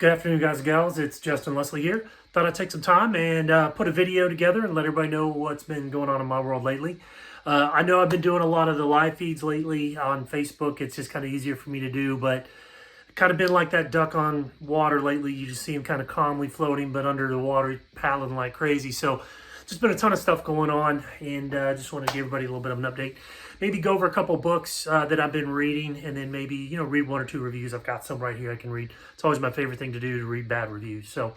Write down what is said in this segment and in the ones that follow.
Good afternoon, guys and gals. It's Justin Leslie here. Thought I'd take some time and put a video together and let everybody know what's been going on in my world lately. I know I've been doing a lot of the live feeds lately on Facebook. It's just kind of easier for me to do, but kind of been like that duck on water lately. You just see him kind of calmly floating, but under the water, paddling like crazy. So just been a ton of stuff going on, and just want to give everybody a little bit of an update. Maybe go over a couple books that I've been reading, and then maybe, read one or two reviews. I've got some right here I can read. It's always my favorite thing to do, to read bad reviews. So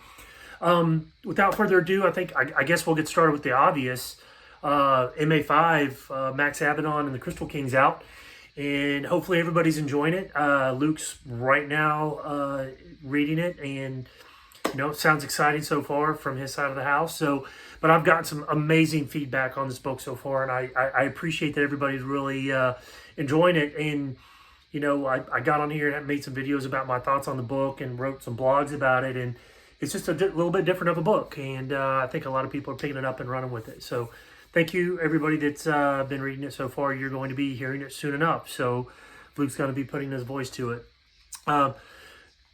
without further ado, I guess we'll get started with the obvious. MA5, Max Abaddon and the Crystal King's out, and hopefully everybody's enjoying it. Luke's right now reading it, and it sounds exciting so far from his side of the house. But I've gotten some amazing feedback on this book so far, and I appreciate that everybody's really enjoying it. And I got on here and made some videos about my thoughts on the book and wrote some blogs about it, and it's just a little bit different of a book, and I think a lot of people are picking it up and running with it. So thank you, everybody that's been reading it so far. You're going to be hearing it soon enough, so Luke's going to be putting his voice to it.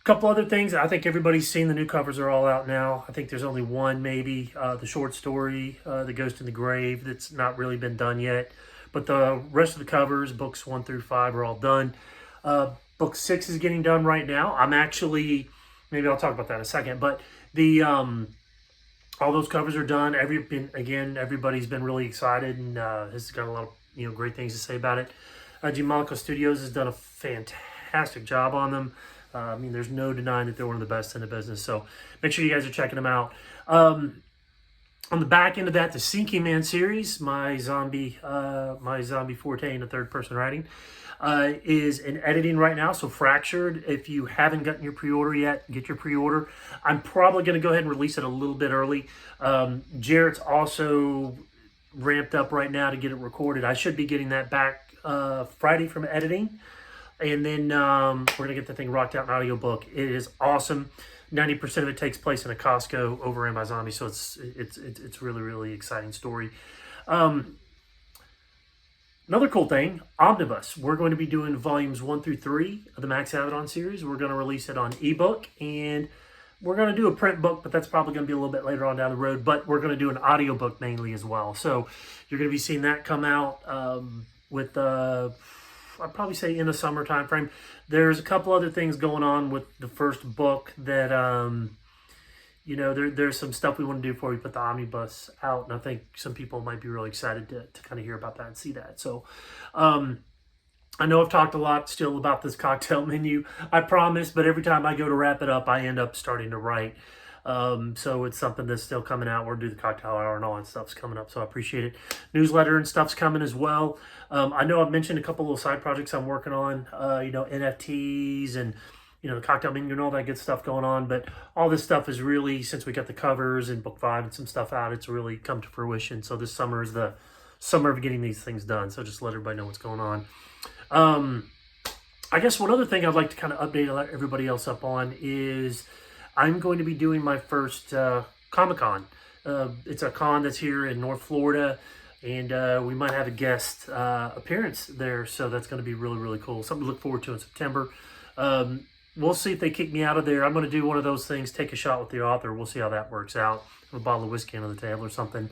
Couple other things. I think everybody's seen the new covers are all out now. I think there's only one, maybe, the short story, The Ghost in the Grave, that's not really been done yet. But the rest of the covers, books 1 through 5, are all done. Book 6 is getting done right now. I'm actually, maybe I'll talk about that in a second, but the all those covers are done. Everybody's been really excited and has got a lot of great things to say about it. G Studios has done a fantastic job on them. There's no denying that they're one of the best in the business. So make sure you guys are checking them out. On the back end of that, the Sinking Man series, my zombie forte in the third-person writing, is in editing right now. So Fractured, if you haven't gotten your pre-order yet, get your pre-order. I'm probably going to go ahead and release it a little bit early. Jarrett's also ramped up right now to get it recorded. I should be getting that back Friday from editing. And then we're going to get the thing rocked out in audiobook. It is awesome. 90% of it takes place in a Costco overran by zombies, so it's really, really exciting story. Another cool thing, Omnibus. We're going to be doing volumes 1 through 3 of the Max Abaddon series. We're going to release it on ebook, and we're going to do a print book, but that's probably going to be a little bit later on down the road. But we're going to do an audiobook mainly as well. So you're going to be seeing that come out with I'd probably say in the summer time frame. There's a couple other things going on with the first book that, there's some stuff we want to do before we put the omnibus out, and I think some people might be really excited to kind of hear about that and see that. So, I know I've talked a lot still about this cocktail menu, I promise, but every time I go to wrap it up, I end up starting to write. So it's something that's still coming out. We're doing the cocktail hour and all that stuff's coming up, so I appreciate it. Newsletter and stuff's coming as well. I know I've mentioned a couple little side projects I'm working on, NFTs and, the cocktail menu and all that good stuff going on. But all this stuff is really, since we got the covers and book 5 and some stuff out, it's really come to fruition. So this summer is the summer of getting these things done. So just let everybody know what's going on. I guess one other thing I'd like to kind of update and let everybody else up on is I'm going to be doing my first Comic-Con. It's a con that's here in North Florida, and we might have a guest appearance there, so that's going to be really, really cool. Something to look forward to in September. We'll see if they kick me out of there. I'm going to do one of those things, take a shot with the author. We'll see how that works out. Have a bottle of whiskey on the table or something.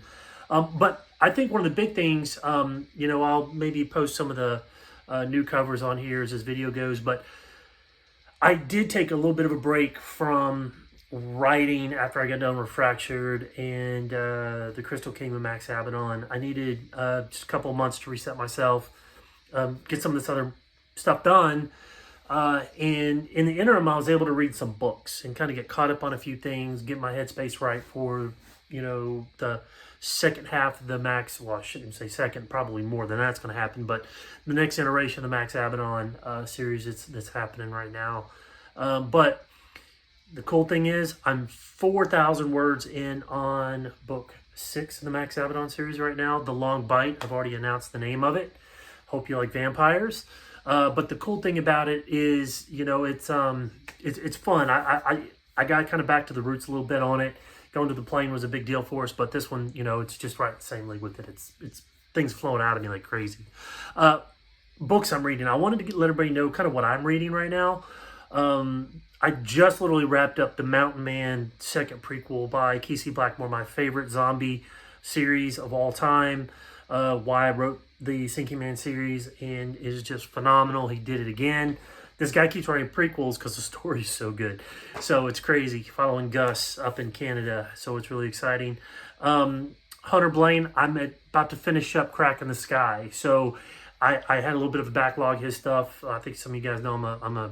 But I think one of the big things, I'll maybe post some of the new covers on here as this video goes, but I did take a little bit of a break from writing after I got done with Fractured and the Crystal King with Max Abaddon. I needed just a couple of months to reset myself, get some of this other stuff done. And in the interim, I was able to read some books and kind of get caught up on a few things, get my headspace right for, the second half of the Max, well, I shouldn't say second, probably more than that's going to happen, but the next iteration of the Max Abaddon series that's happening right now. But the cool thing is I'm 4,000 words in on book 6 of the Max Abaddon series right now, The Long Bite. I've already announced the name of it. Hope you like vampires. But the cool thing about it is, it's fun. I got kind of back to the roots a little bit on it. Going to the plane was a big deal for us, but this one, it's just right the same league with it. It's things flowing out of me like crazy. Books I'm reading. I wanted to let everybody know kind of what I'm reading right now. I just literally wrapped up the Mountain Man second prequel by K.C. Blackmore, my favorite zombie series of all time. Why I wrote the Sinking Man series, and it is just phenomenal. He did it again. This guy keeps writing prequels because the story's so good. So it's crazy following Gus up in Canada. So it's really exciting. Hunter Blaine, I'm about to finish up Crack in the Sky. So I had a little bit of a backlog of his stuff. I think some of you guys know I'm a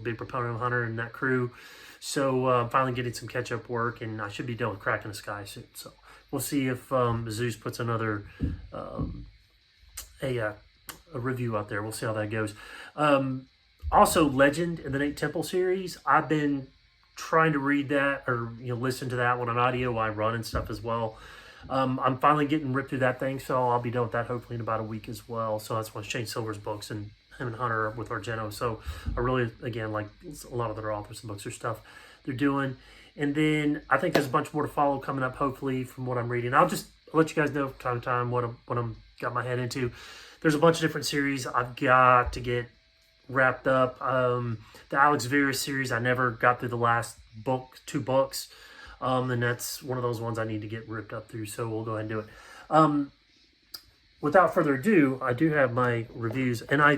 big proponent of Hunter and that crew. So I'm finally getting some catch-up work, and I should be done with Crack in the Sky soon. So we'll see if Zeus puts another a review out there. We'll see how that goes. Also, Legend in the Nate Temple series. I've been trying to read that or listen to that one on audio while I run and stuff as well. I'm finally getting ripped through that thing, so I'll be done with that hopefully in about a week as well. So that's one of Shayne Silvers' books, and him and Hunter are with Argento. So I really, again, like a lot of other authors and books or stuff they're doing. And then I think there's a bunch more to follow coming up, hopefully, from what I'm reading. I'll just let you guys know from time to time what I'm got my head into. There's a bunch of different series I've got to get wrapped up. The Alex Vera series, I never got through the last two books. And that's one of those ones I need to get ripped up through, so we'll go ahead and do it. Without further ado, I do have my reviews, and I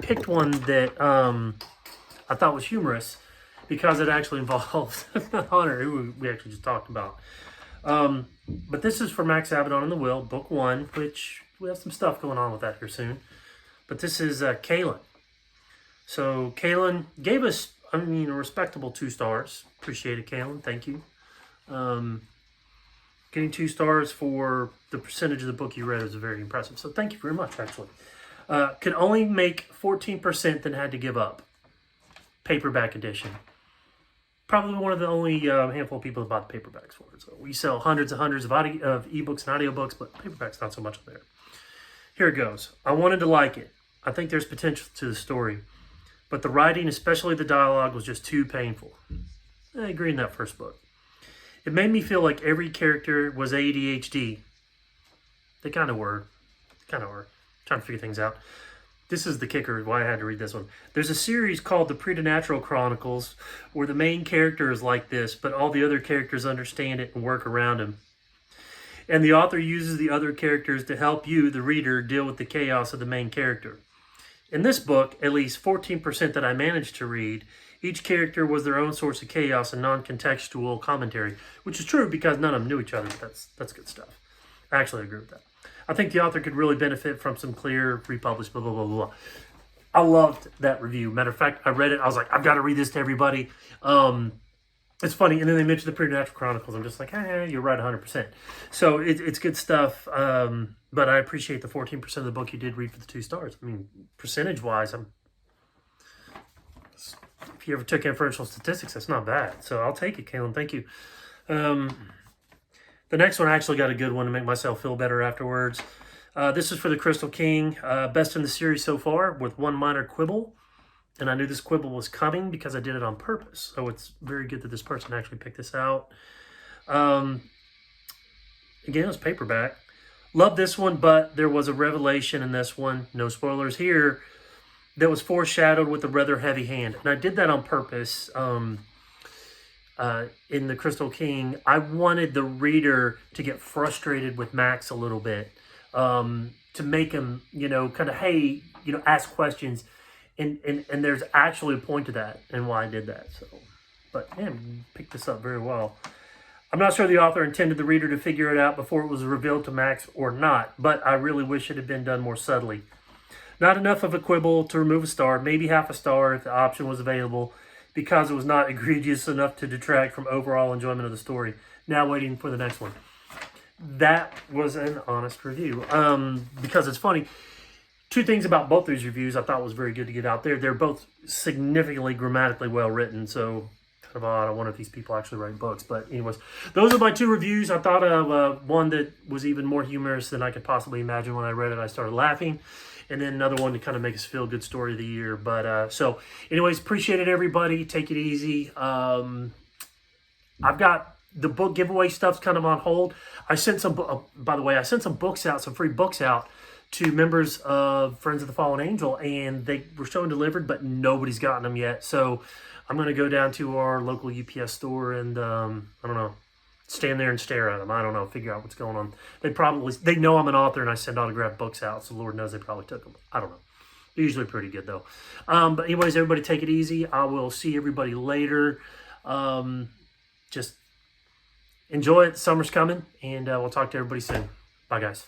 picked one that I thought was humorous because it actually involves Hunter, who we actually just talked about. But this is for Max Abaddon and the Will, book 1, which we have some stuff going on with that here soon. But this is Kaylin. So Kaylin gave us, a respectable 2 stars. Appreciate it, Kaylin. Thank you. Getting 2 stars for the percentage of the book you read is very impressive. So thank you very much, actually. Could only make 14%, then had to give up. Paperback edition. Probably one of the only handful of people that bought the paperbacks for it. So we sell hundreds and hundreds of ebooks and audiobooks, but paperbacks not so much there. Here it goes. I wanted to like it. I think there's potential to the story, but the writing, especially the dialogue, was just too painful. I agree in that first book. It made me feel like every character was ADHD. They kind of were. Trying to figure things out. This is the kicker, why I had to read this one. There's a series called The Preternatural Chronicles where the main character is like this, but all the other characters understand it and work around him. And the author uses the other characters to help you, the reader, deal with the chaos of the main character. In this book, at least 14% that I managed to read, each character was their own source of chaos and non-contextual commentary, which is true because none of them knew each other, but that's good stuff. I actually agree with that. I think the author could really benefit from some clear, republished, blah, blah, blah, blah. I loved that review. Matter of fact, I read it. I was like, I've got to read this to everybody. It's funny. And then they mentioned the Preternatural Chronicles. I'm just like, you're right 100%. So it's good stuff. But I appreciate the 14% of the book you did read for the 2 stars. Percentage-wise, if you ever took inferential statistics, that's not bad. So I'll take it, Kaylin. Thank you. The next one, I actually got a good one to make myself feel better afterwards. This is for the Crystal King. Best in the series so far with one minor quibble. And I knew this quibble was coming because I did it on purpose. So it's very good that this person actually picked this out. Again, it was paperback. Love this one, but there was a revelation in this one. No spoilers here. That was foreshadowed with a rather heavy hand. And I did that on purpose. In the Crystal King, I wanted the reader to get frustrated with Max a little bit, to make him, kind of, ask questions, and there's actually a point to that and why I did that. So, but man, picked this up very well. I'm not sure the author intended the reader to figure it out before it was revealed to Max or not, but I really wish it had been done more subtly. Not enough of a quibble to remove a star, maybe half a star if the option was available, because it was not egregious enough to detract from overall enjoyment of the story. Now waiting for the next one. That was an honest review. Because it's funny, 2 things about both these reviews I thought was very good to get out there. They're both significantly grammatically well written, so kind of odd. I wonder if these people actually write books. But anyways, those are my 2 reviews. I thought of one that was even more humorous than I could possibly imagine. When I read it, I started laughing. And then another one to kind of make us feel good story of the year. But so anyways, appreciate it, everybody. Take it easy. I've got the book giveaway stuff's kind of on hold. I sent some, by the way, I sent some books out, some free books out to members of Friends of the Fallen Angel, and they were showing delivered, but nobody's gotten them yet. So I'm going to go down to our local UPS store and, I don't know, stand there and stare at them. I don't know, figure out what's going on. They know I'm an author and I send autographed books out, so Lord knows they probably took them. I don't know. They're usually pretty good, though. But anyways, everybody take it easy. I will see everybody later. Just enjoy it. Summer's coming, and we'll talk to everybody soon. Bye, guys.